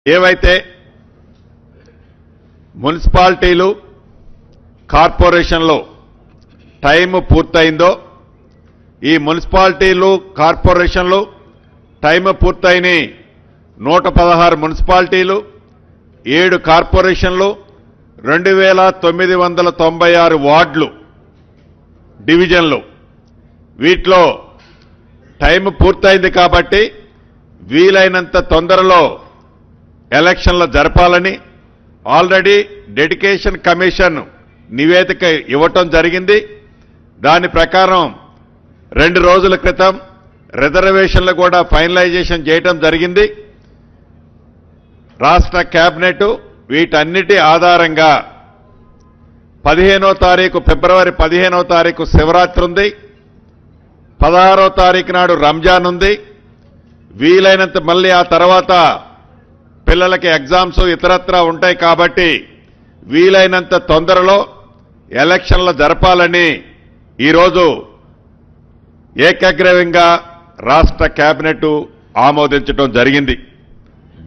ఏవైతే మున్సిపాలిటీలు కార్పొరేషన్లో టైం పూర్తయిందో ఈ మున్సిపాలిటీలు కార్పొరేషన్లు టైం పూర్తయిన 116 మున్సిపాలిటీలు 7 కార్పొరేషన్లు 2996 వార్డులు డివిజన్లు వీటిలో టైం పూర్తయింది కాబట్టి వీలైనంత తొందరలో ఎలక్షన్లు జరపాలని ఆల్రెడీ డెడికేషన్ కమిషన్ నివేదిక ఇవ్వటం జరిగింది. దాని ప్రకారం 2 రోజుల క్రితం రిజర్వేషన్లు కూడా ఫైనలైజేషన్ చేయటం జరిగింది. రాష్ట్ర కేబినెట్ వీటన్నిటి ఆధారంగా 15వ తారీఖు ఫిబ్రవరి 15వ తారీఖు శివరాత్రి ఉంది, 16వ తారీఖు నాడు రంజాన్ ఉంది. వీలైనంత మళ్ళీ ఆ తర్వాత పిల్లలకి ఎగ్జామ్స్ ఇతరత్రా ఉంటాయి కాబట్టి వీలైనంత తొందరలో ఎలక్షన్లు జరపాలని ఈరోజు ఏకగ్రీవంగా రాష్ట్ర కేబినెట్ ఆమోదించడం జరిగింది.